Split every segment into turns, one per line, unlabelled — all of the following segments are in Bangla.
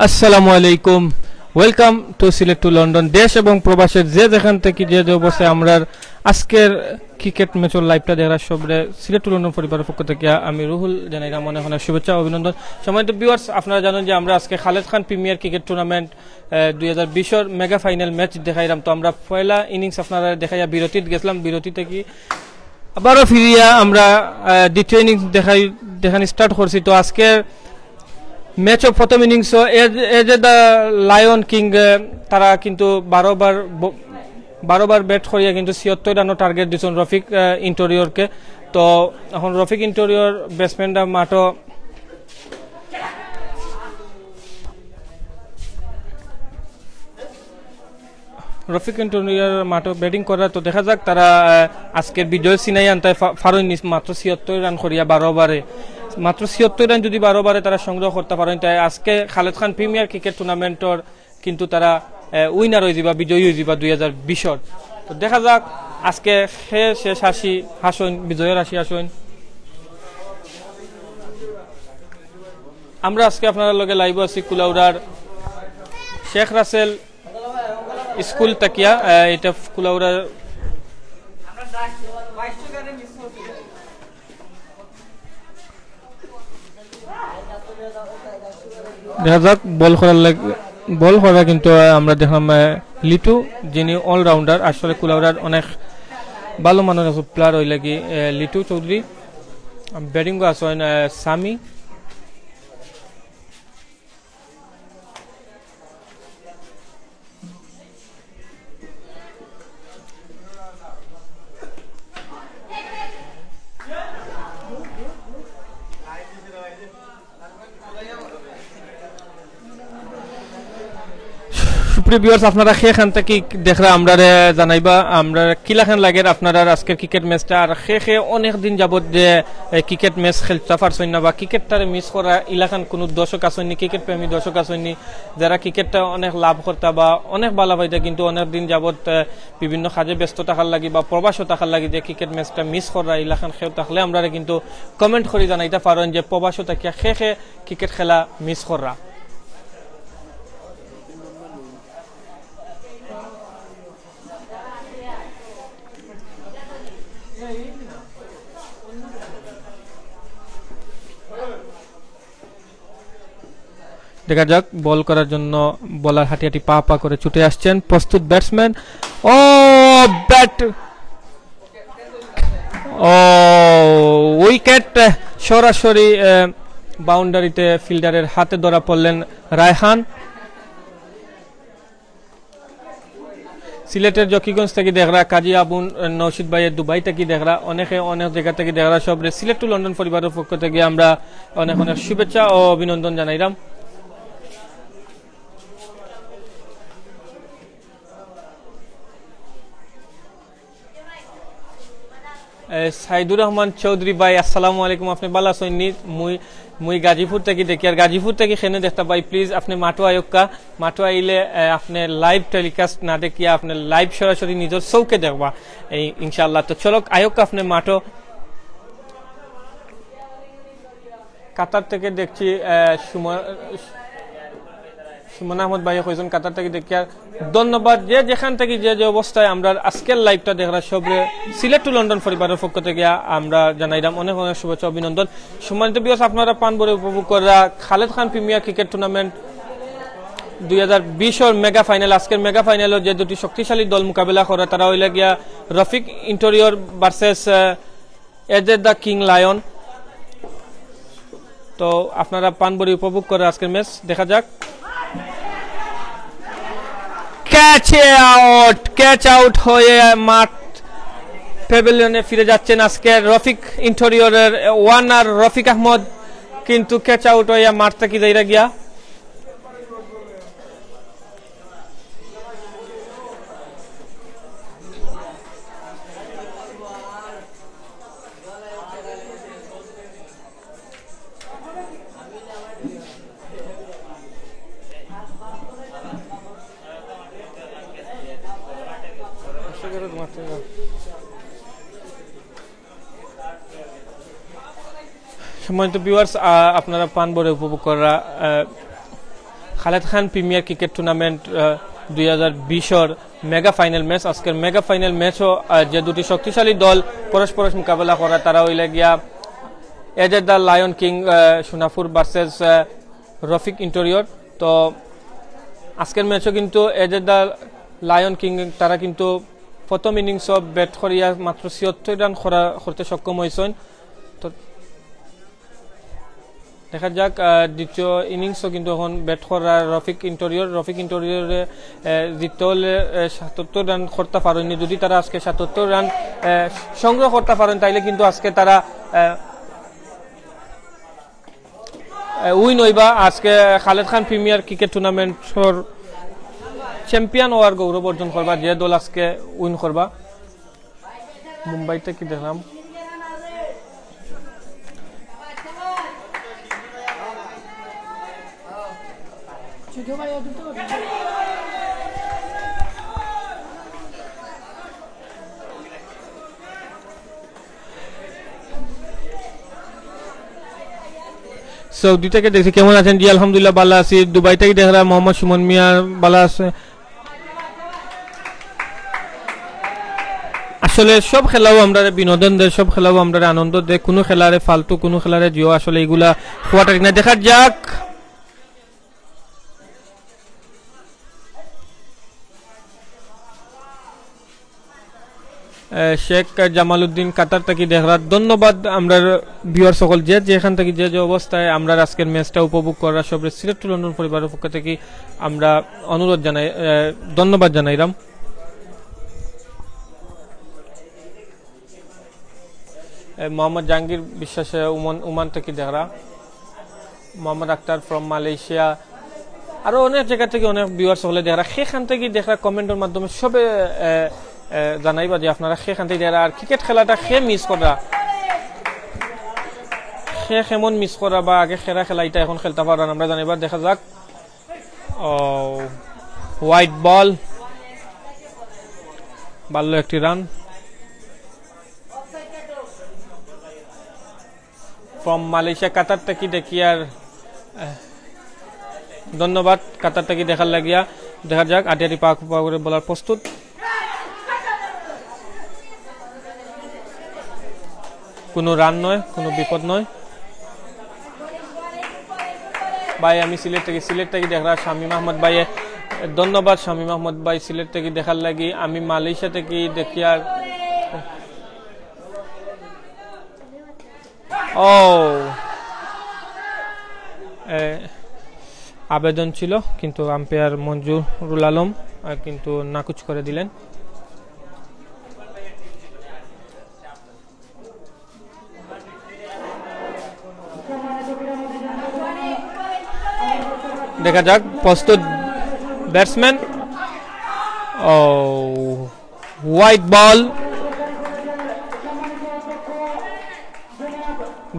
আসসালামু আলাইকুম welcome to Sylhet to London দেশ এবং প্রবাসের যে যেখান থেকে যে অবস্থায় আমরা আজকের ক্রিকেট ম্যাচের লাইভটা দেখার সবরে সিলেট টু লন্ডন পরিবারের পক্ষ থেকে আমি রুহুল জানাইলাম অনেক অনেক শুভেচ্ছা অভিনন্দন। সম্মানিত ভিউয়ার্স, আপনারা জানেন যে আমরা আজকে Khaled Khan premier cricket tournament 2020 mega final match দেখাইলাম। তো আমরা পয়লা ইনিংস আপনারা দেখাইয়া বিরতিত গেছিলাম, বিরতি থেকে আবারও ফিরিয়া আমরা দ্বিতীয় ইনিংস দেখানি স্টার্ট করছি। তো আজকের ম্যাচ অফ প্রথম innings as a the lion King তারা কিন্তু 12 বার ব্যাট করিয়া কিন্তু 76 রানের টার্গেট দিচ্ছেন রফিক ইন্টেরিয়রকে। তো এখন রফিক ইন্টেরিয়র ব্যাটসম্যানরা মাঠও রফিক ইন্টেরিয়র মাঠও ব্যাটিং করা। তো দেখা যাক তারা আজকের বিজয় সিনাই আনতায় ফারুন মাত্র 76 রান করিয়া 12 বারে মাত্র 76 রান যদি 12 বারে তারা সংগ্রহ করতে পারেন তাই আজকে খালেদ খান প্রিমিয়ার ক্রিকেট টুর্নামেন্টর কিন্তু তারা উইনার হয়ে যাবা, বিজয়ী হয়ে যাবা 2020। তো দেখা যাক আজকে শেষ হাসন বিজয়ের হাসন। আমরা আজকে আপনার লগে লাইভ আছি কুলাউড়ার শেখ রাসেল স্কুল তাকিয়া, এটা কুলাউড়া দেখা যাক বল করা কিন্তু আমরা দেখলাম লিটু যিনি অলরাউন্ডার, আসলে কুলাউড়ার অনেক ভালো মানের প্লেয়ার হয়ে লাগি লিটু চৌধুরী। ব্যাটিং আছেন সামি, সুপ্রিয় ভিউয়ার্স আপনারা সেখান থেকে দেখরা আমরা জানাইবা আমরা কিলাখান লাগে আপনারা আজকের ক্রিকেট ম্যাচটা। আর অনেক দিন যাবত যে ক্রিকেট ম্যাচ খেলতে পারছেন না বা ক্রিকেটটারে মিস করা ইলাখান কোনো দর্শক আসেননি, ক্রিকেট প্রেমী দর্শক আসেননি যারা ক্রিকেটটা অনেক লাভ করতা বা অনেক ভালো পাইতা, কিন্তু অনেক দিন যাবত বিভিন্ন কাজে ব্যস্ত থাকার লাগি বা প্রবাসও থাকার লাগি যে ক্রিকেট ম্যাচটা মিস করা ইলাখান খেয়ে থাকলে আমরা কিন্তু কমেন্ট করে জানাইতে পারেন যে প্রবাসও থাকিয়া ক্রিকেট খেলা মিস করা। দেখা যাক বল করার জন্য বলার হাঁটি হাঁটি পা পা করে ছুটে আসছেন প্রস্তুত ব্যাটসম্যান। ও ব্যাট উইকেট সরাসরি বাউন্ডারিতে ফিল্ডারের হাতে ধরা পড়লেন রায়হান। সিলেটের জকিগঞ্জ থেকে দেখরা, কাজী আবুন নৌশিদ ভাইয়ের দুবাই থেকে দেখরা, অনেকে অনেক জায়গা থেকে দেখরা, সব সিলেট টু লন্ডন পরিবারের পক্ষ থেকে আমরা অনেক অনেক শুভেচ্ছা ও অভিনন্দন জানাইলাম। সাইদুর রহমান চৌধুরী ভাই আসসালামু আলাইকুম, আপনি ভালো আছেন? মুই গাজীপুর থেকে দেখি, আর গাজীপুর থেকে খেনে দেখতে পাই প্লিজ আপনি মাঠো আয়োক্কা, মাঠো আইলে আপনি লাইভ টেলিকাস্ট না দেখিয়া আপনি লাইভ সরাসরি নিজের চৌকে দেখবা এই ইনশাআল্লাহ। তো চলক আয়োক্কা আপনি মাঠো। কাতার থেকে দেখছি সুমন আহমদ ভাই কয়েকজন কাতার থেকে দেখি, আর ধন্যবাদ যে যেখান থেকে যে অবস্থায় আমরা আজকের লাইভটা দেখলাম সবরে সিলেট টু লন্ডন পরিবারের পক্ষ থেকে আমরা জানাইলাম অনেক অনেক শুভেচ্ছা অভিনন্দন। সম্মানিত ভিউয়ার্স, আপনারা পান বলে উপভোগ করা Khaled Khan premier cricket tournament 2020 mega final. আজকের মেগা ফাইনালের যে দুটি শক্তিশালী দল মোকাবেলা করে তারা হইলে গিয়া Rafiq interior versus as the king lion. তো আপনারা পান বলে উপভোগ করে আজকের ম্যাচ দেখা যাক। ক্যাচ আউট হয়ে মাঠ প্যাভিলিয়নে ফিরে যাচ্ছেন আজকে রফিক ইন্টেরিয়রের ওয়ানার রফিক আহমদ, কিন্তু ক্যাচ আউট হয়ে মাঠ থেকে যাইরা গিয়া সম্মানিত ভিউয়ার্স, আপনারা পান বরে উপভোগ করা Khaled Khan premier cricket tournament 2020-এর মেগা ফাইনাল ম্যাচ। আজকের মেগা ফাইনাল ম্যাচও যে দুটি শক্তিশালী দল পরস্পর মোকাবেলা করে তারা হইলে গিয়া AZ the lion king Sonapur versus Rafiq interior. তো আজকের ম্যাচও কিন্তু এজেড দ্য লায়ন কিং তারা কিন্তু প্রথম ইনিংস ব্যাট করিয়া মাত্র ৭৬ রান করতে সক্ষম হয়েছেন। তো দেখা যাক দ্বিতীয় ইনিংসও কিন্তু এখন ব্যাট করার রফিক ইন্টেরিয়রে জিততে হলে ৭৭ রান করতে পারেননি। যদি তারা আজকে ৭৭ রান সংগ্রহ করতে পারেন তাইলে কিন্তু আজকে তারা উইন হইবা। আজকে Khaled Khan premier cricket টুর্নামেন্টর champion হওয়ার গৌরব অর্জন করবা যে দল আজকে উইন করবা। মুম্বাইতে কি দেখলাম সৌদি থেকে দেখছি কেমন আছেন? জি আলহামদুলিল্লাহ ভালো আছি। দুবাই থেকে দেখলাম মোহাম্মদ সুমন মিয়া ভালো আছে। আসলে সব খেলাও আমরা বিনোদন দেয়, সব খেলাও আমরা আনন্দ দেয়, কোনো খেলারে ফালতু কোনো খেলারে জিও আসলে এগুলা হওয়াটা না। দেখা যাক শেখ জামালউদ্দিন কাতার থেকে দেখলাম। ধন্যবাদ আমরা ভিউয়ার সকল যে যেখান থেকে যে যে অবস্থায় আমরা আজকের ম্যাচটা উপভোগ করার সব সিলেট টু লন্ডন পরিবারের পক্ষ থেকে আমরা অনুরোধ জানাই, ধন্যবাদ জানাইলাম। মোহাম্মদ জাহাঙ্গীর বিশ্বাসে ওমান থেকে দেখরা, মোহাম্মদ আক্তার ফ্রম মালয়েশিয়া, আরো অনেক জায়গা থেকে অনেক ভিউয়ার্স হলে দেখরা। সেখান থেকে দেখরা কমেন্টের মাধ্যমে সবে জানাইবা যে আপনারা সেখান থেকে দেখরা। আর ক্রিকেট খেলাটা মিস করা, কেমন মিস করা বা আগে খেলা এটা এখন খেলতে পারেন আমরা জানাইবা। দেখা যাক হোয়াইট বল, ভালো একটি রান ফ্রম মালয়েশিয়া। কাতার থেকে দেখি আর ধন্যবাদ কাতার থেকে দেখার লাগিয়া। দেখা যাক আটিয়াটি পা করে বলার প্রস্তুত। কোনো রান নয়, কোনো বিপদ নয় ভাই। আমি সিলেট থেকে দেখা শামীম আহমদ ভাই, ধন্যবাদ শামীম আহমদ ভাই সিলেট থেকে দেখার লাগি। আমি মালয়েশিয়া থেকে দেখি আর আবেদন ছিল কিন্তু আম্পায়ার মঞ্জুরুল আলম কিন্তু নাকচ করে দিলেন। দেখা যাক প্রস্তুত ব্যাটসম্যান, হোয়াইট বল,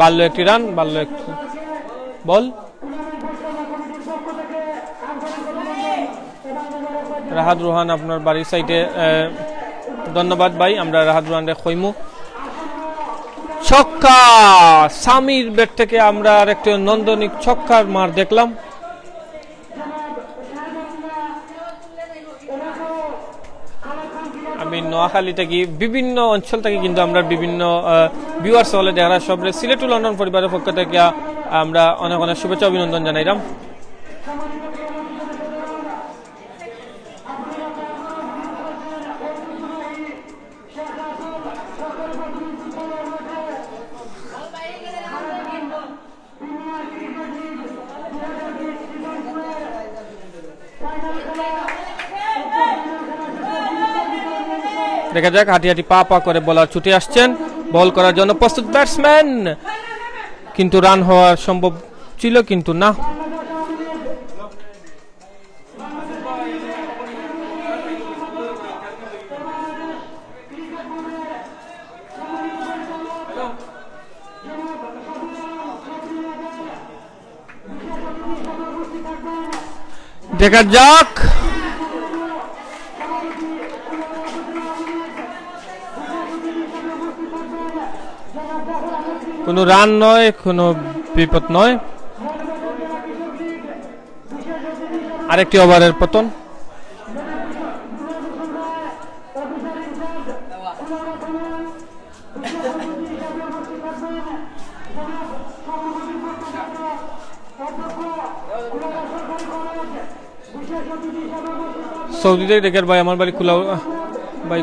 ভালো একটি রান, ভালো একটি বল। রাহাত রোহান আপনার বাড়ির সাইডে, ধন্যবাদ ভাই। আমরা রাহাত রোহানরে খইমু। ছক্কা, সামির ব্যাট থেকে আমরা আর একটি নন্দনিক ছক্কার মার দেখলাম। আমি নোয়াখালী থেকে বিভিন্ন অঞ্চল থেকে কিন্তু আমরা বিভিন্ন ভিউয়ার্স হলে যারা সব সিলেট টু লন্ডন পরিবারের পক্ষ থেকে আমরা অনেক অনেক শুভেচ্ছা অভিনন্দন জানাইলাম। দেখা যাক হাঁটি হাঁটি পা পা করে বলার ছুটে আসছেন বল করার জন্য প্রস্তুত ব্যাটসম্যান, কিন্তু রান হওয়া সম্ভব ছিল কিন্তু না। দেখা যাক কোনো রান নয়, কোনো বিপদ নয়। আরেকটি ওভারের পতন। সৌদিতে দেখের ভাই আমার বাড়ি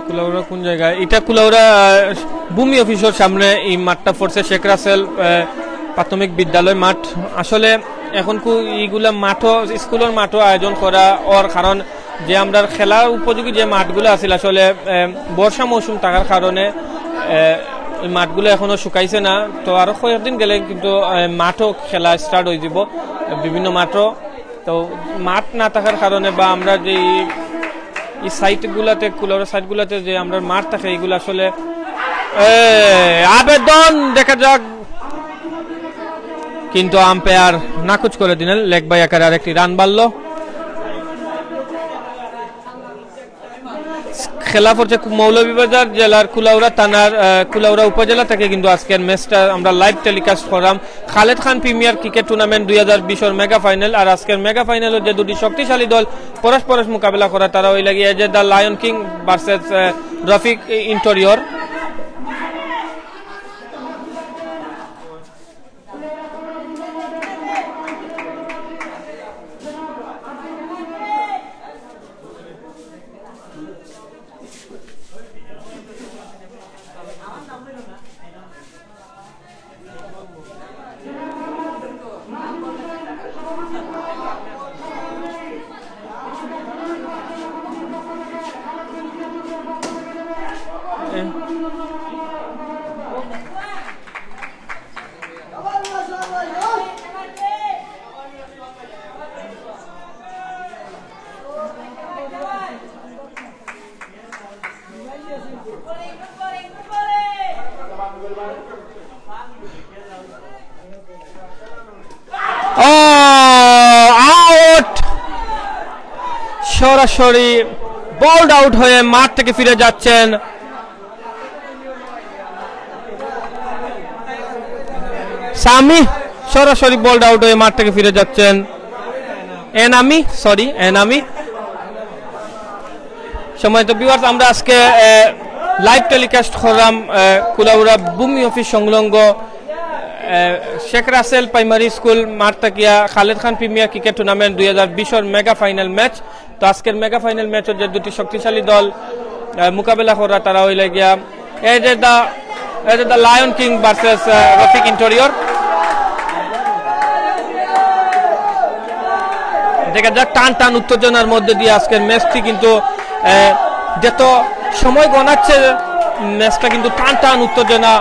কুলাউড়া কোন জায়গায়? এটা কুলাউড়া ভূমি অফিসের সামনে এই মাঠটা পড়ছে, শেখ রাসেল প্রাথমিক বিদ্যালয় মাঠ। আসলে এখন এইগুলা মাঠও স্কুলের মাঠও আয়োজন করা ওর কারণ যে আমরা খেলার উপযোগী যে মাঠগুলো আছিল আসলে বর্ষা মৌসুম থাকার কারণে এই মাঠগুলো এখনো শুকাইছে না। তো আরো কয়েকদিন গেলে কিন্তু মাঠও খেলা স্টার্ট হয়ে যাব বিভিন্ন মাঠও। তো মাঠ না থাকার কারণে বা আমরা যে এই সাইটগুলাতে কুলাউড়া সাইটগুলাতে যে আমরা মাঠ থাকে এইগুলো আসলে আবেদন দেখা যাক, কিন্তু আম্পায়ার নাকচ করে দিলেন। লেগ বাই আকারে আরেকটি রান বাড়লো। খেলা পড়ছে মৌলভীবাজার জেলার কুলাউড়া থানার কুলাউড়া উপজেলা থেকে কিন্তু আজকের ম্যাচটা আমরা লাইভ টেলিকাস্ট করলাম। Khaled Khan premier cricket tournament 2020 mega final. আর আজকের মেগা ফাইনালের যে দুটি শক্তিশালী দল পরস্পর মোকাবেলা করা তারা ওই লাগিয়ে যে the lion king versus Rafiq interior. Out, সরাসরি বল্ড আউট হয়ে মাঠ থেকে ফিরে যাচ্ছেন সামি। সরাসরি বল্ড আউট হয়ে মাঠ থেকে ফিরে যাচ্ছেন এনামি। সময় তো ভিউয়ার্স, আমরা আজকে লাইভ টেলিকাস্ট করলাম কুলাউড়া ভূমি অফিস সংলগ্ন শেখ রাসেল প্রাইমারি স্কুল মাঠ থাকিয়া Khaled Khan premier cricket tournament 2020 mega final match. তো আজকের মেগা ফাইনাল ম্যাচের যে দুটি শক্তিশালী দল মোকাবেলা করা তারা হইলে গিয়া এই যে the lion king versus Rafiq interior. দেখা যাক টান উত্তেজনার মধ্যে দিয়ে আজকের ম্যাচটি কিন্তু যত সময় গণাচ্ছে ম্যাচটা কিন্তু টান উত্তেজনা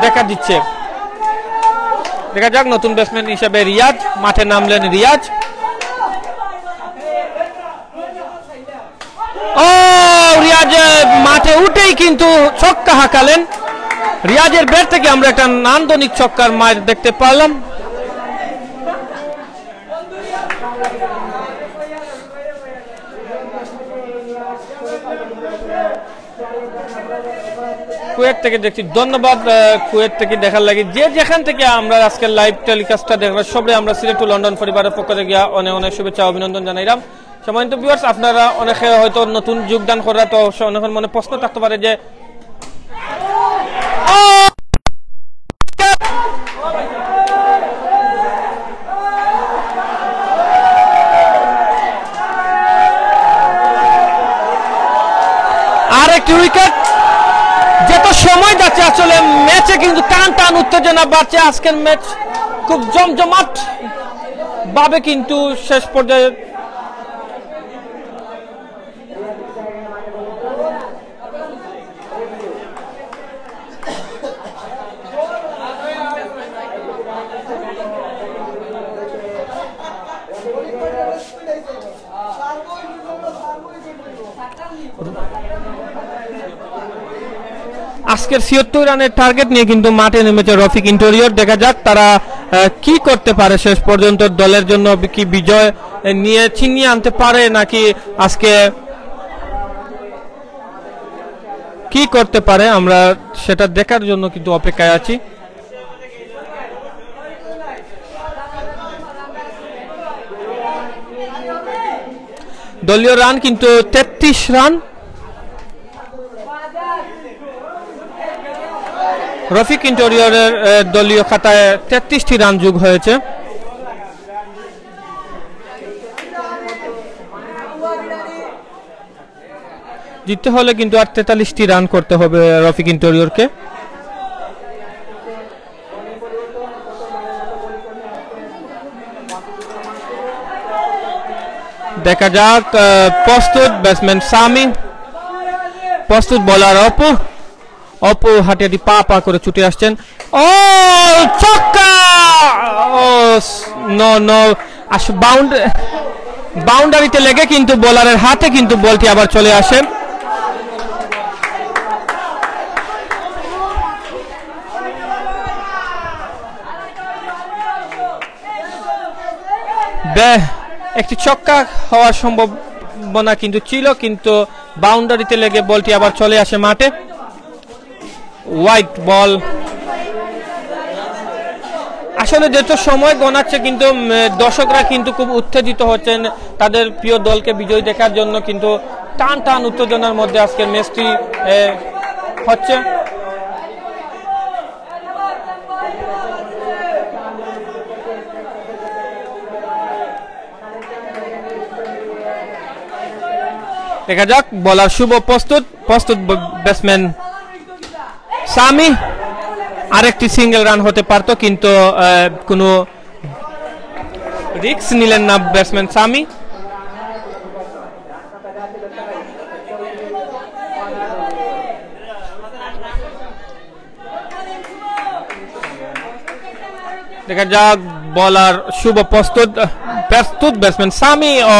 দেখা দিচ্ছে। দেখা যাক নতুন ব্যাটসম্যান হিসেবে রিয়াজ মাঠে নামলেন। রিয়াজ মাঠে উঠেই কিন্তু ছক্কা হাঁকালেন। রিয়াজের ব্যাট থেকে আমরা একটা নান্দনিক ছক্কার মার দেখতে পারলাম। কুয়েত থেকে দেখছি, ধন্যবাদ কুয়েত থেকে দেখার লাগে। যে যেখান থেকে আমরা আজকের লাইভ টেলিকাস্টটা দেখলাম সবাই আমরা সিলেট টু লন্ডন পরিবারের পক্ষ থেকে অনেক শুভেচ্ছা অভিনন্দন জানাইলাম। সম্মানিত ভিউয়ার্স, আপনারা অনেকে হয়তো নতুন যোগদান করা, তো অনেকের মনে প্রশ্ন থাকতে পারে যে আরেকটি উইকেট। যত সময় যাচ্ছে আসলে ম্যাচে কিন্তু টান উত্তেজনা বাড়ছে। আজকের ম্যাচ খুব জমজমাট ভাবে কিন্তু শেষ পর্যায়ে আজকের ৭৬ রানের টার্গেট নিয়ে কিন্তু মাঠে নেমেছে রফিক ইন্টেরিয়র। দেখা যাক তারা কি করতে পারে শেষ পর্যন্ত, দলের জন্য কি বিজয় নিয়ে ছিনিয়ে আনতে পারে নাকি আজকে কি করতে পারে, আমরা সেটা দেখার জন্য কিন্তু অপেক্ষায় আছি। দলীয় রান কিন্তু 33 রান। রফিক ইন্টেরিয়রের দলীয় খাতায় 33টি রান যোগ হয়েছে। জিততে হলে কিন্তু আর 43টি রান করতে হবে রফিক ইন্টেরিয়রকে। দেখা যাক প্রস্তুত ব্যাটসম্যান সামি, প্রস্তুত বোলার অপু। অপু হাঁটি পা পা করে ছুটে আসছেন। ও ছক্কা! ও নো নো, বাউন্ডারিতে লেগে কিন্তু বোলারের হাতে কিন্তু বলটি আবার চলে আসে। একটি ছক্কা হওয়ার সম্ভাবনা কিন্তু ছিল, কিন্তু বাউন্ডারিতে লেগে বলটি আবার চলে আসে মাঠে। White ball. আসলে যত সময় গণাচ্ছে কিন্তু দর্শকরা কিন্তু খুব উত্তেজিত হচ্ছেন তাদের প্রিয় দলকে বিজয়ী দেখার জন্য, কিন্তু টান টান উত্তেজনার মধ্যে আজকের ম্যাচটি হচ্ছে। দেখা যাক বলার শুভ প্রস্তুত ব্যাটসম্যান সামি। আরেকটি সিঙ্গেল রান হতে পারত, কিন্তু কোনো রিস্ক নিলেন না ব্যাটসম্যান সামি। দেখা যাক বলার শুভ প্রস্তুত ব্যাটসম্যান সামি। ও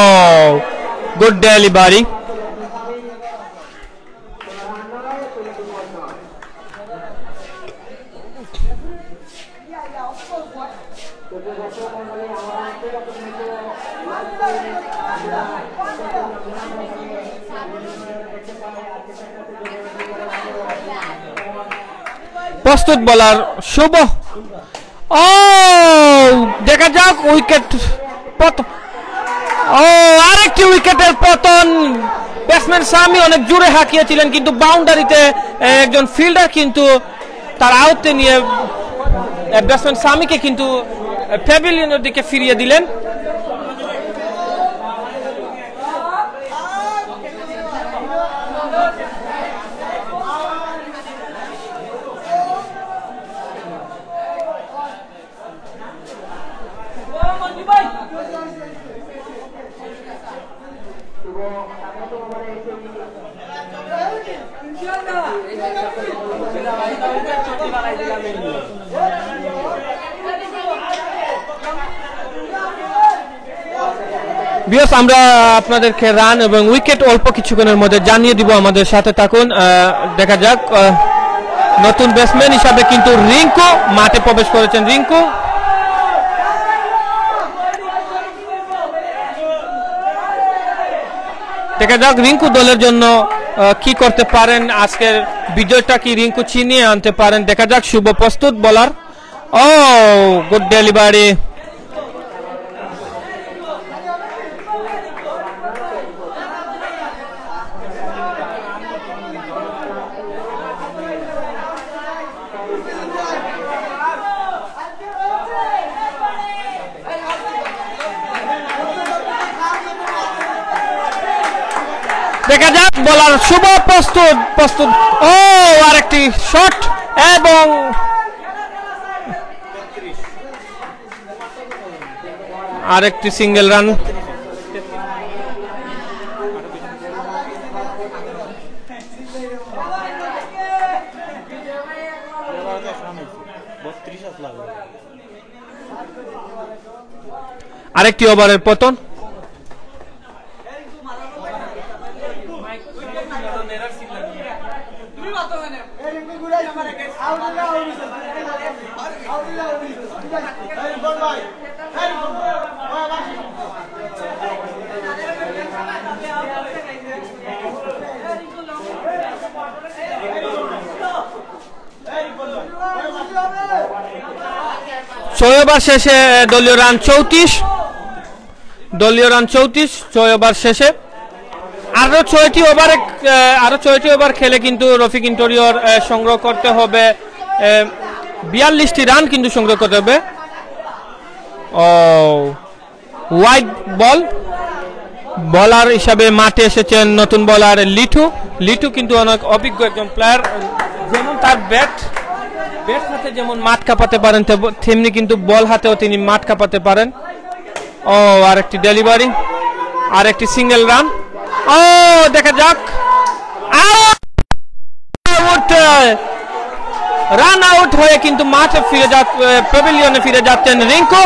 গুড ডেলিভারি। প্রস্তুত বলার শুভ। ও দেখা যাক উইকেট পতন। ও আরেকটি উইকেটের পতন। ব্যাটসম্যান সামি অনেক জোরে হাঁকিয়েছিলেন, কিন্তু বাউন্ডারিতে একজন ফিল্ডার কিন্তু তার আউটে নিয়ে ব্যাটসম্যান সামিকে কিন্তু প্যাভিলিয়নের দিকে ফিরিয়ে দিলেন। বিয়স আমরা আপনাদেরকে রান এবং উইকেট অল্প কিছুক্ষণের মধ্যে জানিয়ে দিব, আমাদের সাথে থাকুন। দেখা যাক নতুন ব্যাটসম্যান হিসাবে কিন্তু রিঙ্কু মাঠে প্রবেশ করেছেন। রিঙ্কু দেখা যাক রিঙ্কু দলের জন্য কি করতে পারেন, আজকের বিজয়টা কি রিঙ্কু ছিনিয়ে আনতে পারেন। দেখা যাক শুভ প্রস্তুত বলার। ও গুড ডেলিভারি। দেখা যাক বলার শুভ প্রস্তুত। ও আরেকটি শট এবং আরেকটি সিঙ্গেল রান। আরেকটি ওভারের পতন। ছয় ওভার শেষে দলীয় রান 34। 6 ওভার শেষে আরো 6টি ওভার খেলে কিন্তু রফিক ইন্টেরিয়র সংগ্রহ করতে হবে 42টি রান কিন্তু সংগ্রহ করতে হবে। ও ওয়াইড বল, বলার হিসাবে মাঠে এসেছেন নতুন বলার লিটু কিন্তু অনেক অভিজ্ঞ একজন প্লেয়ার, যেমন তার ব্যাট হাতে যেমন মাঠ কাঁপাতে পারেন তেমনি কিন্তু বল হাতেও তিনি মাঠ কাঁপাতে পারেন। ও আরেকটি ডেলিভারি, আরেকটি সিঙ্গেল রান। ও দেখা যাক, রান আউট হয়ে কিন্তু মাঠে ফিরে প্যাভিলিয়নে ফিরে যাচ্ছেন রিঙ্কু।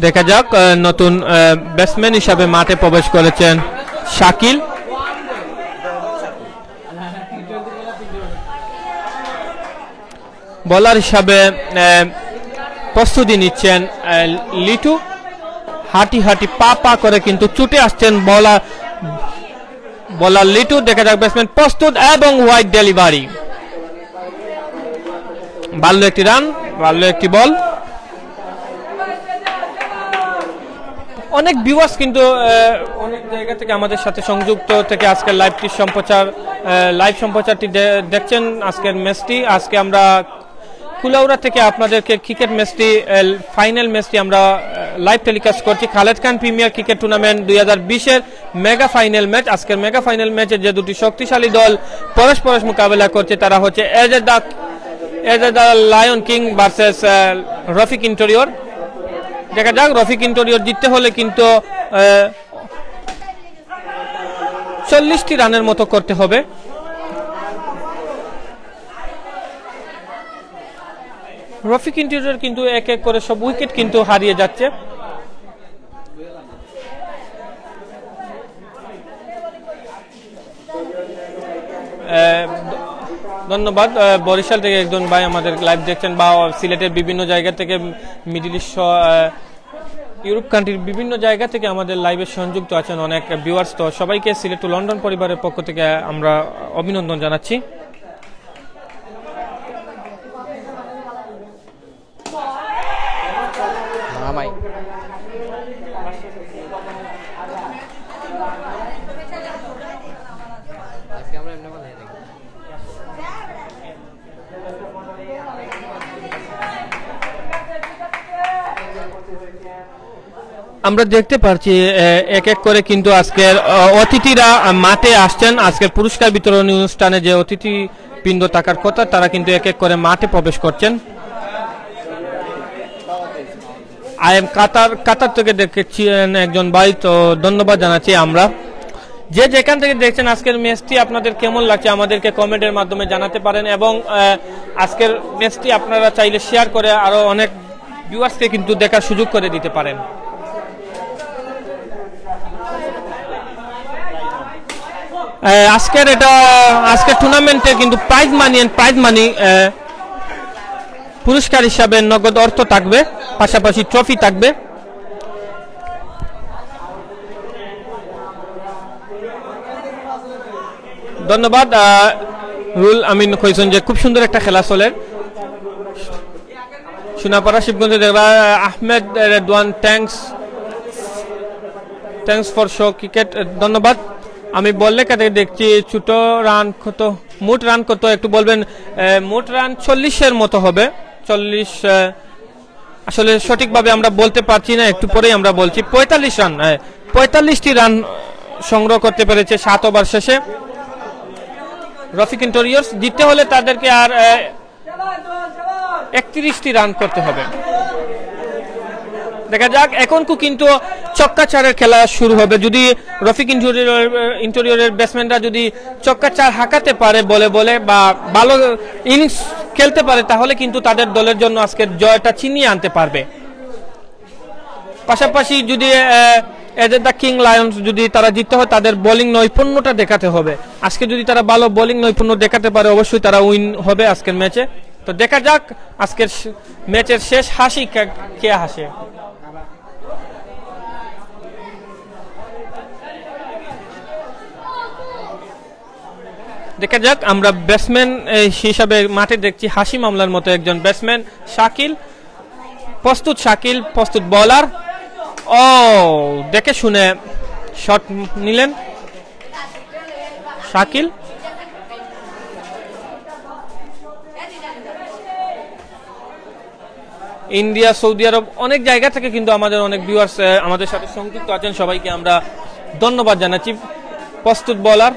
দেখা যাক নতুন ব্যাটসম্যান হিসাবে মাঠে প্রবেশ করেছেন শাকিল। বোলার হিসাবে প্রস্তুতি নিচ্ছেন লিটু, হাঁটি পা করে কিন্তু ছুটে আসছেন বলার লিটু। দেখা যাক ব্যাটসম্যান প্রস্তুত এবং হোয়াইট ডেলিভারি, ভালো একটি রান, ভালো একটি বল। অনেক ভিউয়ার্স কিন্তু অনেক জায়গা থেকে আমাদের সাথে সংযুক্ত থেকে আজকের লাইভ সম্প্রচারটি দেখছেন আজকের ম্যাচটি। আজকে আমরা কুলাউড়া থেকে আপনাদেরকে ক্রিকেট ম্যাচটি ফাইনাল ম্যাচটি আমরা লাইভ টেলিকাস্ট করছি। Khaled Khan premier cricket tournament 2020-এর মেগা ফাইনাল ম্যাচ। আজকের মেগা ফাইনাল ম্যাচে যে দুটি শক্তিশালী দল পরস্পর মোকাবেলা করছে তারা হচ্ছে as the lion king versus Rafiq interior. দেখা যাক রফিক ইন্টেরিয়র জিততে হলে কিন্তু 40টি রানের মতো করতে হবে। রফিক ইন্টেরিয়র কিন্তু এক এক করে সব উইকেট কিন্তু হারিয়ে যাচ্ছে। ধন্যবাদ। বরিশাল থেকে একজন ভাই আমাদের লাইভ দেখছেন, বা সিলেটের বিভিন্ন জায়গা থেকে, মিডল ইস্ট, ইউরোপ কান্ট্রির বিভিন্ন জায়গা থেকে আমাদের লাইভে সংযুক্ত আছেন অনেক ভিউয়ার্স। তো সবাইকে সিলেট টু লন্ডন পরিবারের পক্ষ থেকে আমরা অভিনন্দন জানাচ্ছি। আমরা দেখতে পাচ্ছি এক এক করে কিন্তু আজকের অতিথিরা মাঠে আসছেন। আজকের পুরস্কার বিতরণী অনুষ্ঠানে যে অতিথি বৃন্দ থাকার কথা তারা কিন্তু এক এক করে মাঠে প্রবেশ করছেন। কাতার থেকে দেখছেন একজন ভাই, তো ধন্যবাদ জানাচ্ছি। আমরা যে যেখান থেকে দেখছেন আজকের ম্যাচটি আপনাদের কেমন লাগছে আমাদেরকে কমেন্টের মাধ্যমে জানাতে পারেন, এবং আজকের ম্যাচটি আপনারা চাইলে শেয়ার করে আরো অনেক ভিউয়ার্সকে কিন্তু দেখার সুযোগ করে দিতে পারেন। আজকের টুর্নামেন্টে কিন্তু প্রাইজ মানি পুরস্কার হিসাবে নগদ অর্থ থাকবে, পাশাপাশি ট্রফি থাকবে। ধন্যবাদ। রুল আমিন কইছেন যে খুব সুন্দর একটা খেলা চলে। Sonapara Shibganj Ahmed Redwan, thanks for show cricket. ধন্যবাদ। আমি বললে কাছে দেখছি ছোট রান কত, মোট রান কত একটু বলবেন? মোট রান 40-এর মতো হবে। 40 আসলে সঠিকভাবে আমরা বলতে পারছি না, একটু পরেই আমরা বলছি। 45 রান, 45টি রান সংগ্রহ করতে পেরেছে 7 ওভার শেষে রফিক ইন্টেরিয়র্স। জিততে হলে তাদেরকে আর 31টি রান করতে হবে। দেখা যাক, এখন কিন্তু ছক্কা চারের খেলা শুরু হবে। যদি রফিক ইন্টেরিয়রের ব্যাটসম্যানরা যদি ছক্কা চার হাঁকাতে পারে বলে বা ভালো ইনিংস খেলতে পারে, তাহলে কিন্তু তাদের দলের জন্য আজকের জয়টা ছিনিয়ে আনতে পারবে। পাশাপাশি যদি এজ দ্য কিং লায়ন্স যদি তারা জিততে হয়, তাদের বোলিং নৈপুণ্যটা দেখাতে হবে। আজকে যদি তারা ভালো বোলিং নৈপুণ্য দেখাতে পারে, অবশ্যই তারা উইন হবে আজকের ম্যাচে। তো দেখা যাক আজকের ম্যাচের শেষ হাসি কে হাসে। দেখা যাক, আমরা ব্যাটসম্যান হিসাবে মাঠে দেখছি হাসি মামলার মতো একজন ব্যাটসম্যান শাকিল। প্রস্তুত শাকিল, প্রস্তুত বোলার। ও দেখে শুনে শট নিলেন শাকিল। ইন্ডিয়া, সৌদি আরব, অনেক জায়গা থেকে কিন্তু আমাদের অনেক ভিউয়ার্স আমাদের সাথে সংযুক্ত আছেন, সবাইকে আমরা ধন্যবাদ জানাচ্ছি। প্রস্তুত বোলার,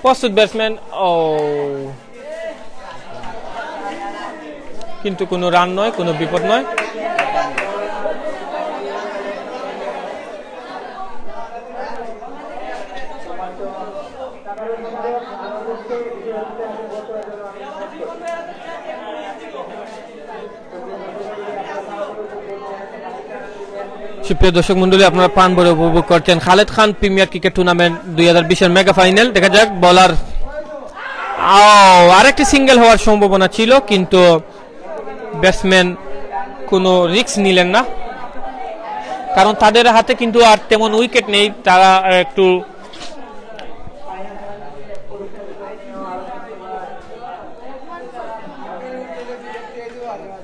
প্রস্তুত ব্যাটসম্যান। ও কিন্তু কোনো রান নয়, কোনো বিপদ নয়। সুপ্রিয় দর্শক মন্ডলী, আপনারা প্রাণ ভরে উপভোগ করছেন Khaled Khan premier cricket tournament 2020-এর মেগা ফাইনাল। দেখা যাক বলার আরেকটি সিঙ্গেল হওয়ার সম্ভাবনা ছিল, কিন্তু ব্যাটসম্যান কোনো রিস্ক নিলেন না, কারণ তাদের হাতে কিন্তু আর তেমন উইকেট নেই। তারা একটু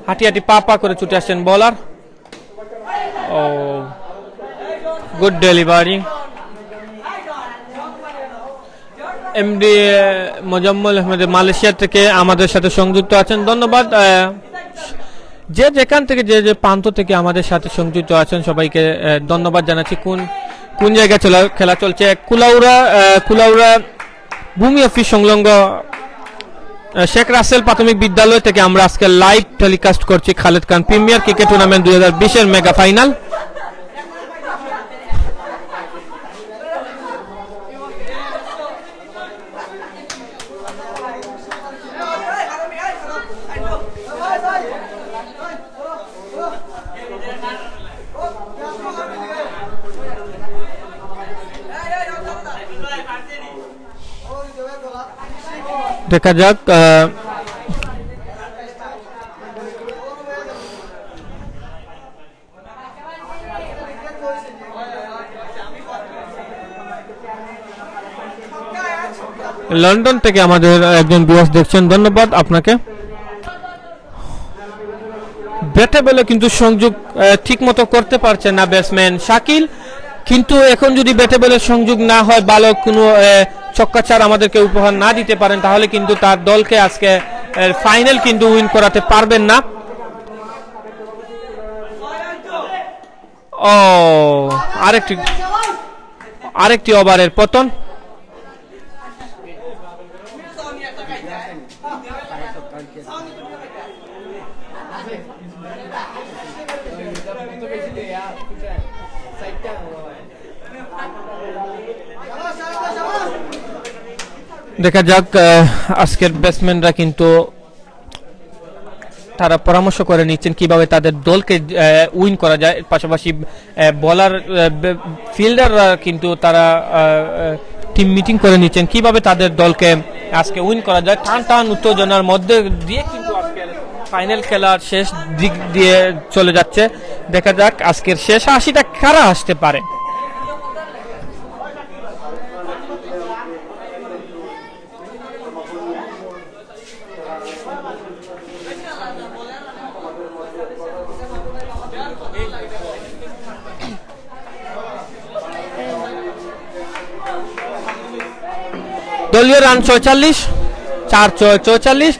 হাঁটি হাঁটি পা করে ছুটে আসছেন বলার। Good delivery. MD Mozammel Ahmed Malaysia থেকে আমাদের সাথে সংযুক্ত আছেন, ধন্যবাদ। যে যেখান থেকে যে প্রান্ত থেকে আমাদের সাথে সংযুক্ত আছেন সবাইকে ধন্যবাদ জানাচ্ছি। কোন জায়গায় খেলা চলছে? কুলাউড়া ভূমি অফিস সংলগ্ন শেখ রাসেল প্রাথমিক বিদ্যালয় থেকে আমরা আজকে লাইভ টেলিকাস্ট করছি Khaled Khan premier cricket tournament 2020-এর মেগা ফাইনাল। দেখা যাক লন্ডন থেকে আমাদের একজন ভিউয়ার্স দেখছেন, ধন্যবাদ আপনাকে। ব্যাটে বলে কিন্তু সংযোগ ঠিক মতো করতে পারছে না ব্যাটসম্যান শাকিল, কিন্তু এখন যদি ব্যাটে বলে সংযোগ না হয়, ভালো কোনো ছক্কা চার আমাদেরকে উপহার না দিতে পারেন, তাহলে কিন্তু তার দলকে আজকে ফাইনাল কিন্তু উইন করাতে পারবেন না। ও আরেকটি ওভারের পতন। দেখা যাক, আজকের ব্যাটসম্যানরা কিন্তু তারা পরামর্শ করে নিচ্ছেন কিভাবে তাদের দলকে উইন করা যায়। পাশাপাশি বোলার ফিল্ডাররা কিন্তু তারা টিম মিটিং করে নিচ্ছেন কিভাবে তাদের দলকে আজকে উইন করা যায়। টান উত্তেজনার মধ্যে দিয়ে কিন্তু আজকের ফাইনাল খেলার শেষ দিক দিয়ে চলে যাচ্ছে। দেখা যাক আজকের শেষ হাসিটা কারা আসতে পারে। দলীয় রান ৪৬, ৪-৪,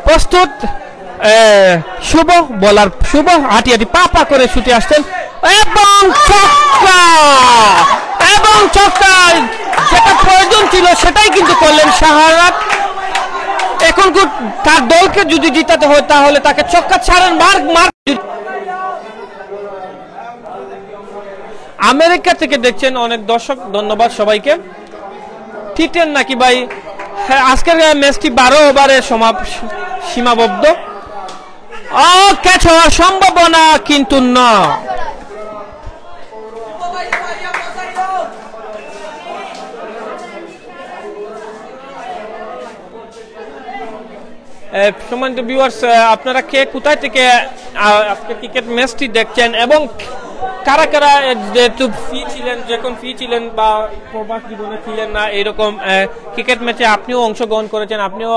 প্রস্তুত শুভ বোলার শুভ হাঁটি পা করে ছুটে আসছেন এবং ছক্কা যেটা প্রয়োজন ছিল সেটাই কিন্তু করলেন শাহরাত। এখন তার দলকে যদি জিতাতে হয় তাহলে তাকে ছক্কা ছাড়েন মার্ক। আমেরিকা থেকে দেখছেন অনেক দর্শক, ধন্যবাদ সবাইকে। T10 নাকি ভাই? হ্যাঁ, আজকের ম্যাচটি 12 ওভারে সীমাবদ্ধ। ক্যাচ হওয়ার সম্ভাবনা কিন্তু না। সম্মানিত ভিউয়ার্স, আপনারা কে কোথায় থেকে আজকে ক্রিকেট ম্যাচটি দেখছেন এবং কারা কারা যেহেতু যখন ফি ছিলেন বা প্রবাস জীবনে ছিলেন না এইরকম ক্রিকেট ম্যাচে আপনিও অংশগ্রহণ করেছেন, আপনিও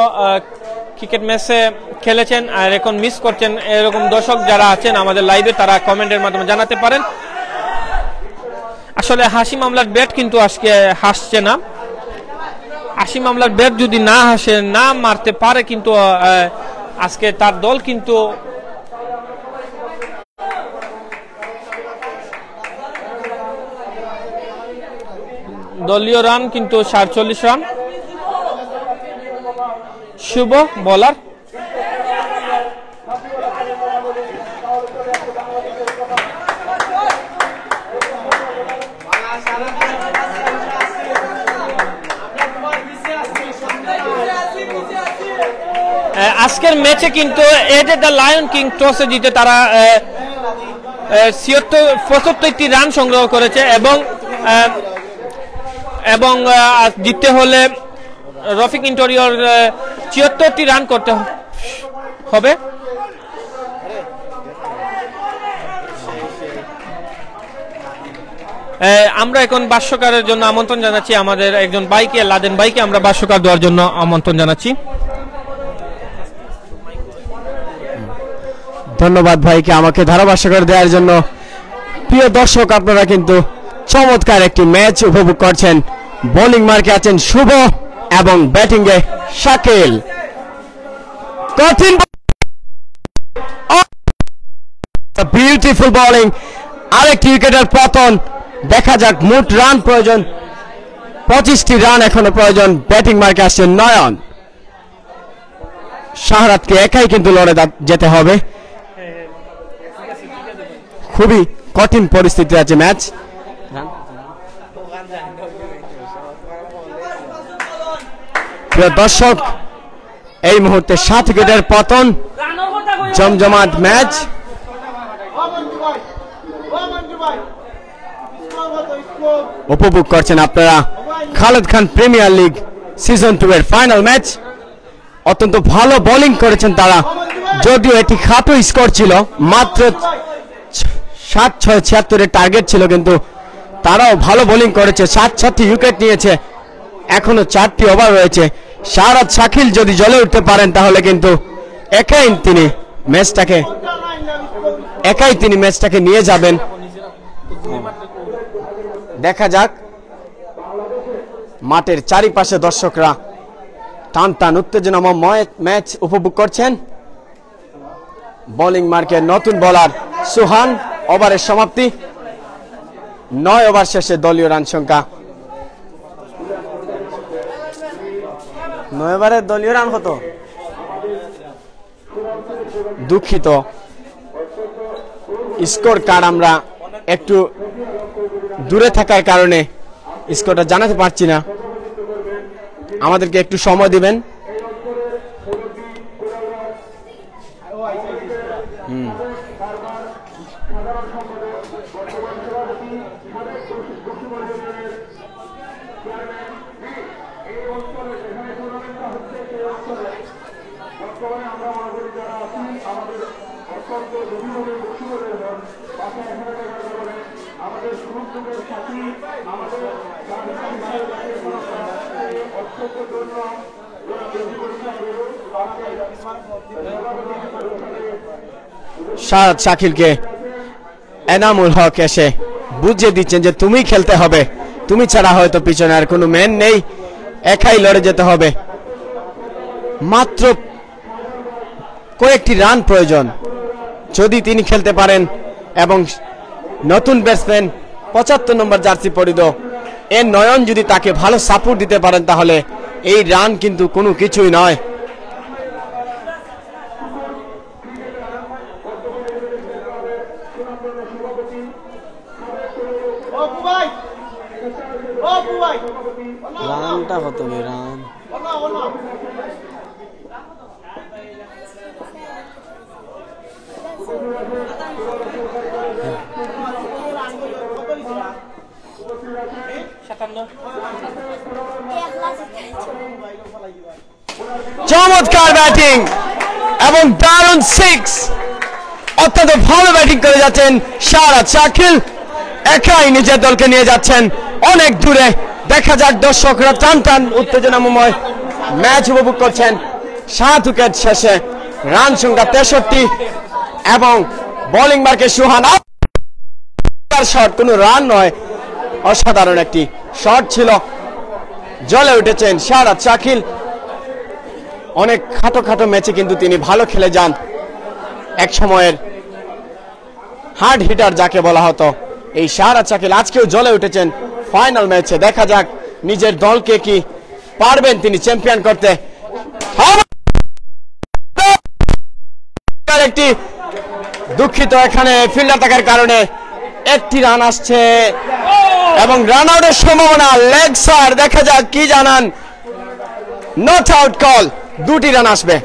ক্রিকেট ম্যাচে খেলেছেন আর এখন মিস করছেন, এরকম দর্শক যারা আছেন আমাদের লাইভে তারা কমেন্টের মাধ্যমে জানাতে পারেন। আসলে হাসিম আমলার ব্যাট কিন্তু আজকে হাসছে না। হাসিম আমলার ব্যাট যদি না হাসে, না মারতে পারে, কিন্তু আজকে তার দল কিন্তু দলীয় রান কিন্তু 47 রান। শুভ বোলার, আজকের ম্যাচে কিন্তু এডে দ্য লায়ন কিং টসে জিতে তারা 75টি রান সংগ্রহ করেছে এবং জিততে হলে রফিক ইন্টেরিয়র 74টি রান করতে হবে। আমরা এখন ভাষ্যকারের জন্য আমন্ত্রণ জানাচ্ছি আমাদের একজন ভাইকে, লাদেন ভাইকে আমরা ভাষ্যকার দেওয়ার জন্য আমন্ত্রণ জানাচ্ছি।
ধন্যবাদ ভাইকে আমাকে ধারাভাষ্যকার দেওয়ার জন্য। প্রিয় দর্শক, আপনারা কিন্তু চমৎকার একটি ম্যাচ উপভোগ করছেন। বোলিং মার্কে আছেন শুভ এবং ব্যাটিং এ শাকিল। কঠিন বিউটিফুল বোলিং, আরেকটি উইকেটের পতন। দেখা যাক, মোট রান প্রয়োজন 25টি রান এখনো প্রয়োজন। ব্যাটিং মার্কে আসছেন নয়ন। শাহরাতকে একাই কিন্তু লড়ে যেতে হবে, খুবই কঠিন পরিস্থিতি আছে ম্যাচ। প্রিয় দর্শক, এই মুহূর্তে 7 উইকেটের পতন, জমজমাট ম্যাচ। উপভোগ করছেন আপনারা Khaled Khan premier league season 2 এর ফাইনাল ম্যাচ। অত্যন্ত ভালো বোলিং করেছেন তারা, যদিও এটি খাটো স্কোর ছিল, মাত্র 7-6-76 এর টার্গেট ছিল, কিন্তু তারাও ভালো বোলিং করেছে। 7-7টি উইকেট নিয়েছে, এখনো 4টি ওভার রয়েছে। শাহরাত শাকিল যদি জ্বলে উঠতে পারেন তাহলে কিন্তু একাই তিনি ম্যাচটাকে নিয়ে যাবেন। দেখা যাক, মাঠের চারিপাশে দর্শকরা টান টান উত্তেজনাময় ম্যাচ উপভোগ করছেন। বোলিং মার্কের নতুন বোলার সুহান। ওভারের সমাপ্তি, 9 ওভার শেষে দলীয় রান সংখ্যা 9 ওভারের দলীয় রান কত? দুঃখিত, স্কোর কার্ড আমরা একটু দূরে থাকার কারণে স্কোরটা জানাতে পারছি না, আমাদেরকে একটু সময় দিবেন। শাহরাত শাকিলকে এনামুল হক এসে বুঝিয়ে দিচ্ছেন যে তুমি খেলতে হবে, তুমি ছাড়া হয়তো পিছনে আর কোনো ম্যান নেই, একাই লড়ে যেতে হবে। মাত্র কয়েকটি রান প্রয়োজন, যদি তিনি খেলতে পারেন এবং নতুন ব্যাটসম্যান 75 নম্বর জার্সি পরিত এ নয়ন যদি তাকে ভালো সাপোর্ট দিতে পারেন তাহলে এই রান কিন্তু কোনো কিছুই নয়। রানটা কত? রান চমৎকার ব্যাটিং, এবং দারুণ 6, অত্যন্ত ভালো ব্যাটিং করে যাচ্ছেন শাহরাজ শাকিল, একাই নিজের দলকে নিয়ে যাচ্ছেন অনেক দূরে। দেখা যাক দর্শকরা টান টান উত্তেজনাময় ম্যাচ উপভোগ করছেন। 7 উইকেট শেষে রান সংখ্যা 63 এবং বোলিং মার্কে সুহান শট, কোনো রান নয়, অসাধারণ একটি শট ছিল। জ্বলে উঠেছেন শাহরাজ শাকিল। অনেক খাটো খাটো ম্যাচে কিন্তু তিনি ভালো খেলে যান, এক সময়ের হার্ড হিটার যাকে বলা হতো এই শাহরাজ শাকিল আজকেও জ্বলে উঠেছেন ফাইনাল ম্যাচে। দেখা যাক নিজের দলকে কি পারবেন তিনি চ্যাম্পিয়ন করতে। একটি দুঃখিত, এখানে ফিল্ডার থাকার কারণে একটি রান আসছে এবং রান আউটের সম্ভাবনা। লেগ সার, দেখা যাক কি জানান। নট আউট কল, 2টি রান আসবে।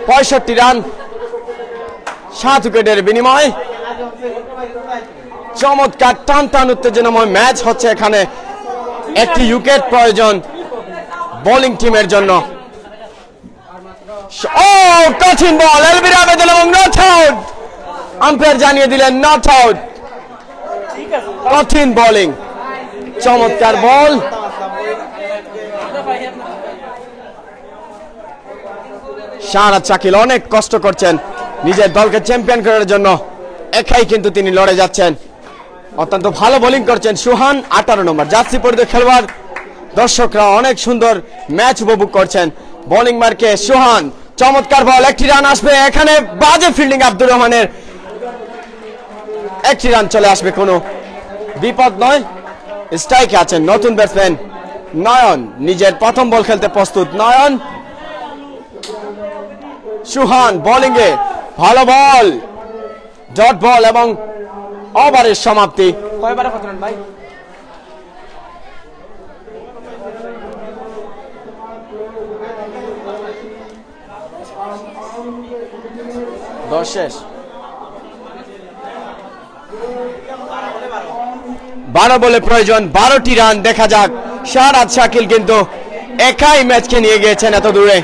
65 রান 7 উইকেটের বিনিময়। চমৎকার টান টান উত্তেজনাময় ম্যাচ হচ্ছে এখানে। একটি উইকেট প্রয়োজন বোলিং টিমের জন্য। ও কঠিন বল, এলবির আবেদন এবং নট আউট। আম্পায়ার জানিয়ে দিলেন নট আউট। কঠিন বোলিং, চমৎকার বল। শাহরাজ শাকিল অনেক কষ্ট করছেন নিজের দলকে চ্যাম্পিয়ন করার জন্য, একাই কিন্তু তিনি লড়ে যাচ্ছেন। অত্যন্ত ভালো বোলিং করছেন সুহান, 18 নম্বর জার্সি পরিহিত খেলোয়াড়। দর্শকরা অনেক সুন্দর ম্যাচ উপভোগ করছেন। বোলিং মার্কে সুহান, চমৎকার বল, একটি রান আসবে এখানে। বাজে ফিল্ডিং আব্দুর রহমানের, একটি রান চলে আসবে, কোনো বিপদ নয়। স্ট্রাইকে আছেন নতুন ব্যাটসম্যান নয়ন, নিজের প্রথম বল খেলতে প্রস্তুত নয়ন। সুহান বোলিং এ ভালো বল, ডট বল এবং ওভারের সমাপ্তি। কয়বারে কত রান ভাই? 10 শেষ। 12 বলে প্রয়োজন 12টি রান। দেখা যাক শাহরাজ শাকিল কিন্তু একাই ম্যাচকে নিয়ে গিয়েছেন এত দূরে।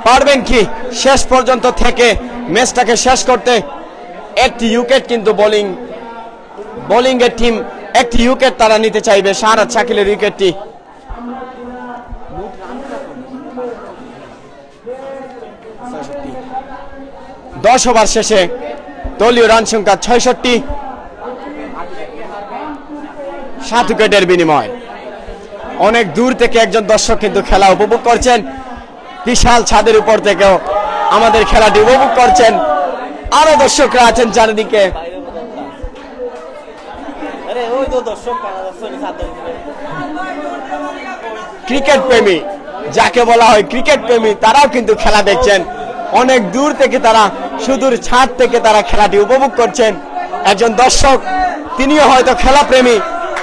পারবেন কি শেষ পর্যন্ত থেকে ম্যাচটাকে শেষ করতে? একটি উইকেট কিন্তু বোলিং এর টিম একটি উইকেট তারা নিতে চাইবে। শাহরাজ শাকিলের উইকেটটি। দশ ওভার শেষে দলীয় রান সংখ্যা 66, 7 উইকেটের বিনিময়। অনেক দূর থেকে একজন দর্শক কিন্তু খেলা উপভোগ করছেন, বিশাল ছাদের উপর থেকেও আমাদের খেলাটি উপভোগ করছেন। আরো দর্শকরা আছেন চারিদিকে। ক্রিকেট প্রেমী যাকে বলা হয়, ক্রিকেট প্রেমী তারাও কিন্তু খেলা দেখছেন। অনেক দূর থেকে তারা, সুদূর ছাদ থেকে তারা খেলাটি উপভোগ করছেন। একজন দর্শক, তিনিও হয়তো খেলা প্রেমী,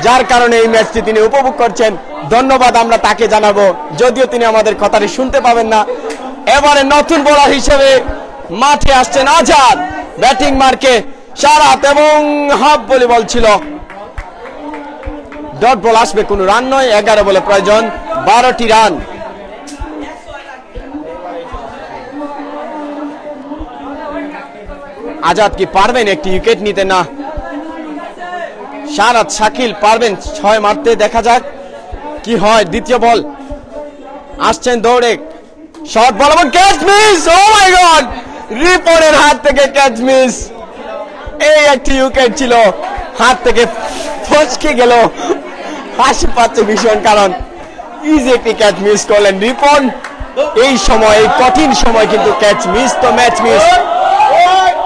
যার কারণে এই ম্যাচটি তিনি উপভোগ করছেন। ধন্যবাদ আমরা তাকে জানাবো, যদিও তিনি আমাদের কথাটি শুনতে পাবেন না। এবারে নতুন বোলার হিসেবে মাঠে আসছেন আজাদ। ব্যাটিং মার্কে শাহরাত এবং হাফ বলি বল ছিল, ডট বল আসবে, কোনো রান নয়। 11 বলে প্রয়োজন 12টি রান। আজাদ কি পারবেন একটি উইকেট নিতে? না, শাহরাজ শাকিল পারবেন 6 মারতে। দেখা যাক কি হয়। দ্বিতীয় বল আসছেন দৌড়ে, শর্ট বল এবং ক্যাচ মিস। ও মাই গড, রিপনের হাত থেকে ক্যাচ মিস। এই একটি উইকেট ছিল, হাত থেকে ফসকে গেল। হাসি পাচ্ছে ভীষণ, কারণ ইজি একটি ক্যাচ মিস করলেন রিপন। এই সময়, এই কঠিন সময় কিন্তু ক্যাচ মিস তো ম্যাচ মিস।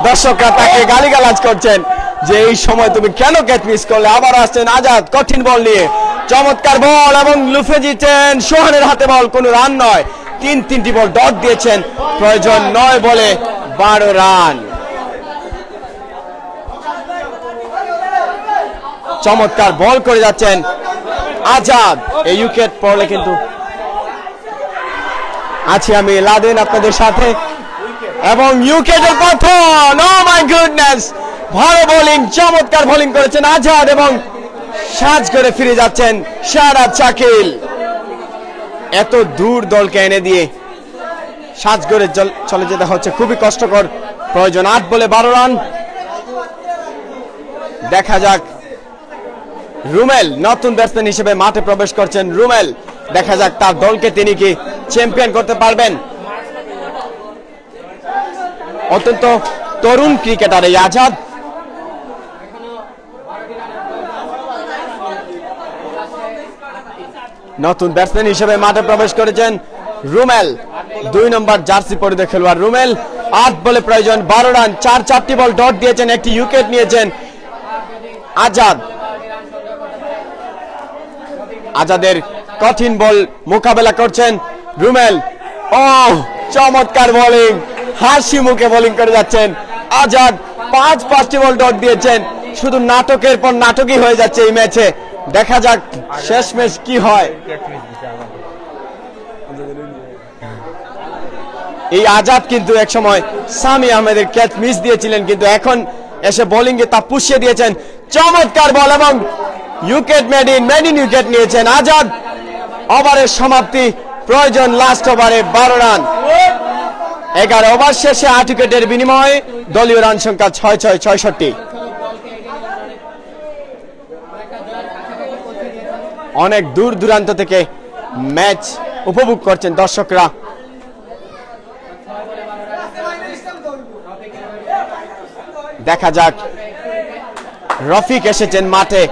দর্শকরা তাকে গালিগালাজ করছেন যে এই সময় তুমি কেন ক্যাচ মিস করলে। আবার আসছেন আজাদ কঠিন বল নিয়ে, চমৎকার বল এবং লুফে দিচ্ছেন সোহানের হাতে বল, কোনো রান নয়। 3টি বল ডট দিয়েছেন, প্রয়োজন 9 বলে 12 রান। চমৎকার বল করে যাচ্ছেন আজাদ। এই উইকেট পড়লে কিন্তু আছি আমি লাদেন আপনাদের সাথে এবং উইকেটের পতন। ও মাই গুডনেস, ভালো বোলিং, চমৎকার বোলিং করেছেন আজাদ এবং সাজ করে ফিরে যাচ্ছেন শাহরাজ শাকিল। এত দূর দলকে এনে দিয়ে সাজগড়ে চলে যেতে হচ্ছে, খুবই কষ্টকর। প্রয়োজন 8 বলে 12 রান। দেখা যাক রুমেল নতুন ব্যাটসম্যান হিসেবে মাঠে প্রবেশ করছেন। রুমেল, দেখা যাক তার দলকে তিনি কি চ্যাম্পিয়ন করতে পারবেন। অত্যন্ত তরুণ ক্রিকেটার এই আজাদ। নতুন ব্যাটসম্যান হিসেবে মাঠে প্রবেশ করেছেন রুমেল, 2 নম্বর জার্সি পরিধে খেলোয়াড় রুমেল। 8 বলে প্রয়োজন 12 রান, 4টি বল ডট দিয়েছেন, একটি উইকেট নিয়েছেন আজাদ। আজাদের কঠিন বল মোকাবেলা করছেন রুমেল। ও চমৎকার বোলিং, হাসি মুখে বোলিং করে যাচ্ছেন আজাদ। 5টি বল ডট দিয়েছেন, শুধু নাটকের পর নাটকই হয়ে যাচ্ছে এই ম্যাচে। দেখা যাক শেষ ম্যাচ কি হয়। এই আজাদ কিন্তু এক সময় সামি আহমেদের ক্যাচ মিস দিয়েছিলেন, কিন্তু এখন এসে বোলিং এ তা পুষিয়ে দিয়েছেন। চমৎকার বল এবং উইকেট মেডিন উইকেট নিয়েছেন আজাদ। ওভারের সমাপ্তি, প্রয়োজন লাস্ট ওভারে 12 রান। 11 ওভার শেষে 8 উইকেটের বিনিময়ে দলীয় রান সংখ্যা 66। অনেক দূর দূরান্ত থেকে ম্যাচ উপভোগ করছেন দর্শকরা। দেখা যাক রফিক এসেছেন মাঠে,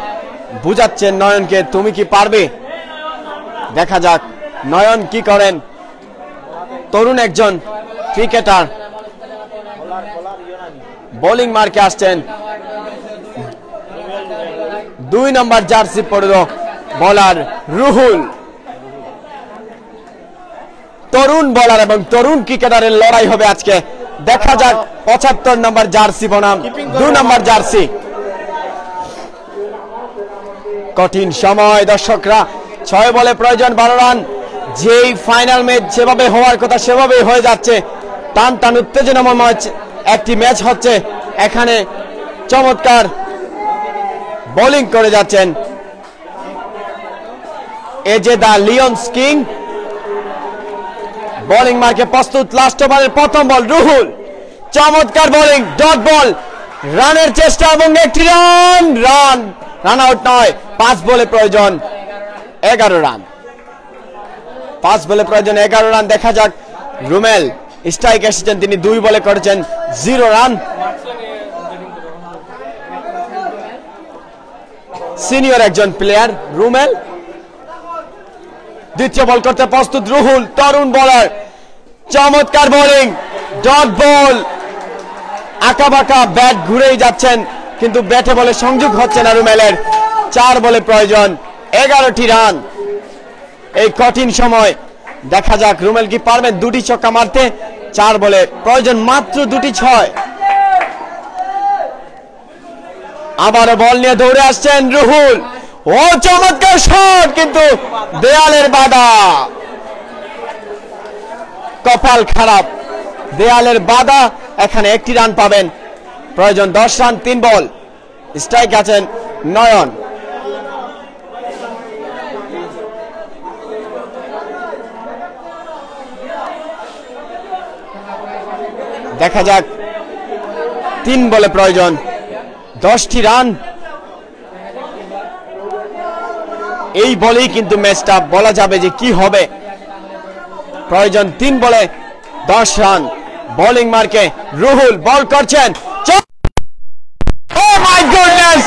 বুঝাচ্ছেন নয়নকে তুমি কি পারবে। দেখা যাক নয়ন কি করেন। তরুণ একজন ক্রিকেটার বোলিং মার্কে আসছেন। 2 নম্বর জার্সি পরিধে বোলার রুহুল। তরুণ বোলার এবং তরুণ ক্রিকেটারের লড়াই হবে আজকে। দেখা যাক 75 নম্বর জার্সি বনাম 2 নম্বর জার্সি। কঠিন সময় দর্শকরা। 6 বলে প্রয়োজন 12 রান। যেই ফাইনাল ম্যাচ যেভাবে হওয়ার কথা সেভাবেই হয়ে যাচ্ছে। টান টান উত্তেজনাময় একটি ম্যাচ হচ্ছে। এখানে চমৎকার বোলিং করে যাচ্ছেন এজে দা লিওন্স কিং। বোলিং মার্কে প্রস্তুত, লাস্ট ওভারের প্রথম বল রুহুল। চমৎকার বোলিং, ডট বল, রানের চেষ্টা এবং একটি রান আউট নয়। 5 বলে প্রয়োজন 11 রান। 5 বলে প্রয়োজন 11 রান। দেখা যাক রুমেল স্ট্রাইক এসেছেন, তিনি 2 বলে করেছেন 0 রান। সিনিয়র একজন প্লেয়ার রুমেল। দ্বিতীয় বল করতে প্রস্তুত রুহুল, তরুণ বোলার। চমৎকার বোলিং, ডট বল, আঁকাবাঁকা ব্যাট ঘুরেই যাচ্ছেন, কিন্তু ব্যাটে বলে সংযোগ হচ্ছে না রুমেলের। 4 বলে প্রয়োজন 11টি রান। এই কঠিন সময় দেখা যাক রুমেল কি পারবেন 2টি ছক্কা মারতে। 4 বলে প্রয়োজন মাত্র 2টি 6। আবারও বল নিয়ে দৌড়ে আসছেন রুহুল। ও চমৎকার শট, কিন্তু দেয়ালের বাধা। কপাল খারাপ, দেয়ালের বাধা। এখানে 1টি রান পাবেন, প্রয়োজন 10 রান। 3 বল, স্ট্রাইক আছেন নয়ন। দেখা যাক 3 বলে প্রয়োজন 10টি রান। এই বলেই কিন্তু ম্যাচটা বলা যাবে যে কি হবে। প্রয়োজন 3 বলে 10 রান। বোলিং মার্কে রুহুল বল করছেন। ও মাই গডনেস,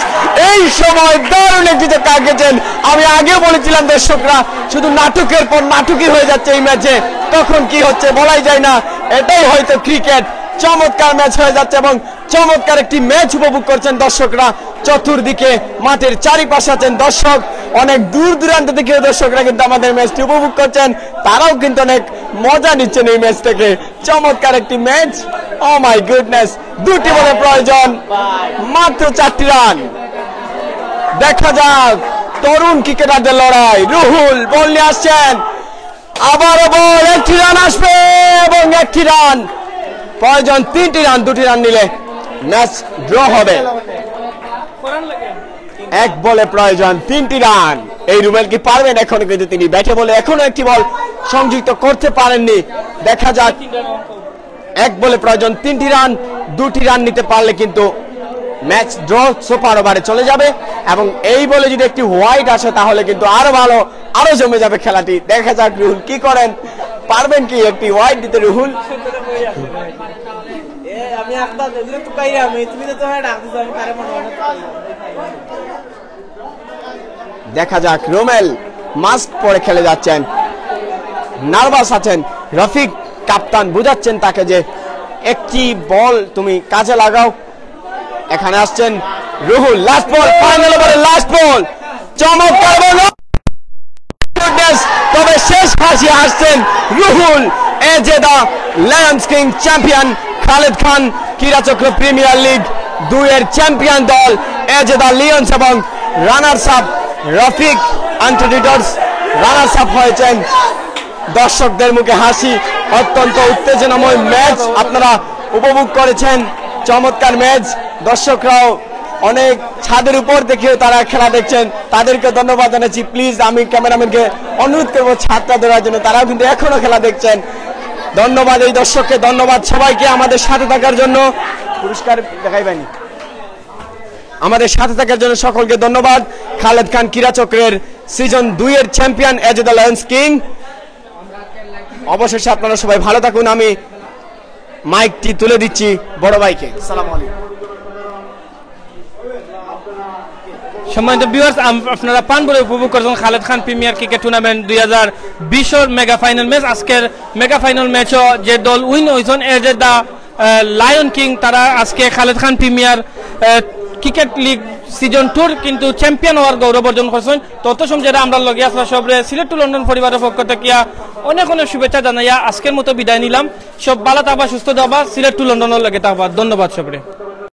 এই সময় দারুণ একটি কাগেছেন। আমি আগেও বলেছিলাম দর্শকরা শুধু নাটকের পর নাটকই হয়ে যাচ্ছে এই ম্যাচে, কখন কি হচ্ছে বলাই যায় না। এটাই হয়তো ক্রিকেট। চমৎকার ম্যাচ হয়ে যাচ্ছে এবং চমৎকার একটি ম্যাচ উপভোগ করছেন দর্শকরা। চতুর্দিকে মাঠের চারিপাশে আছেন দর্শক, অনেক দূর দূরান্ত থেকে দর্শকরা কিন্তু আমাদের ম্যাচটি উপভোগ করছেন। তারাও কিন্তু অনেক মজা নিচ্ছেন এই ম্যাচ থেকে। চমৎকার একটি ম্যাচ। ও মাই গুডনেস, 2টি বলে প্রয়োজন মাত্র 4টি রান। দেখা যাক তরুণ ক্রিকেটারদের লড়াই। রুহুল বল নিয়ে আসছেন, আবারও বল, 1টি রান আসবে এবং 1টি রান। প্রয়োজন 3টি রান। 2টি রান নিলে ম্যাচ ড্র হবে। এক বলে প্রয়োজন 3টি রান। এই রুবেল কি পারবেন? এখনো কিন্তু তিনি ব্যাটে বলে এখনো একটি বল সংযুক্ত করতে পারেননি। দেখা যাক, এক বলে প্রয়োজন 3টি রান, 2টি রান নিতে পারলে কিন্তু ম্যাচ ড্র সুপার ওভারে চলে যাবে এবং এই বলে যদি একটি হোয়াইট আসে তাহলে কিন্তু আরো ভালো, আরো জমে যাবে খেলাটি। দেখা যাক রুহুল কি করেন, পারবেন কি একটি হোয়াইট দিতে রুহুল? দেখা যাক, রোমেল মাস্ক পরে খেলে যাচ্ছেন, নার্ভাস আছেন। রফিক কাপ্তান বুঝাচ্ছেন তাকে যে একটি বল তুমি কাজে লাগাও। এখানে আসছেন রুহুল, লাস্ট বল, ফাইনাল ওভারের লাস্ট বল, চমৎকার বল, তবে শেষ হাসি আসছেন রুহুল। এজ এ দা Lions King champion Khaled Khan ক্রীড়াচক্র প্রিমিয়ার লিগ 2 এর চ্যাম্পিয়ন দল এজ এ দা লিয়ন্স এবং রানার্স আপ রফিক আন্টিডিটর্স রানার্স আপ হয়েছেন। দর্শকদের মুখে হাসি, অত্যন্ত উত্তেজনাময় ম্যাচ আপনারা উপভোগ করেছেন। চমৎকার ম্যাচ, দর্শকরাও অনেক ছাদের উপর দেখেও তারা খেলা দেখছেন, তাদেরকে ধন্যবাদ জানাচ্ছি। প্লিজ আমি ক্যামেরাম্যানকে অনুরোধ করবো ছাদটা দেওয়ার জন্য, তারাও কিন্তু এখনো খেলা দেখছেন। ধন্যবাদ এই দর্শককে, ধন্যবাদ সবাইকে আমাদের সাথে থাকার জন্য। পুরস্কার দেখাইবেনি, আমাদের সাথে থাকার জন্য সকলকে ধন্যবাদ। খালেদ খান ক্রীড়াচক্রের সিজন 2 এর champion as a the Lions king. অবশেষে আপনারা সবাই ভালো থাকুন। আমি মাইকটি তুলে দিচ্ছি বড় ভাইকে। আসসালামু আলাইকুম।
সম্মানিত ভিউয়ার্স, আপনারা পান বলে উপভোগ করছেন Khaled Khan premier cricket tournament 2020 mega final match. আজকের মেগা ফাইনাল ম্যাচও যে দল উইন হয়েছেন এজ এ দা লায়ন কিং, তারা আজকে Khaled Khan premier cricket league season 2 কিন্তু চ্যাম্পিয়ন হওয়ার গৌরব অর্জন করছেন। তত সময় আমরা লগে আসলে সবরে সিলেট টু লন্ডন পরিবারের পক্ষ থেকে অনেক অনেক শুভেচ্ছা জানাইয়া আজকের মতো বিদায় নিলাম। সব ভালো থাকবা, সুস্থ থাকবা, সিলেট টু লন্ডনের লগে থাকবা। ধন্যবাদ সবরে।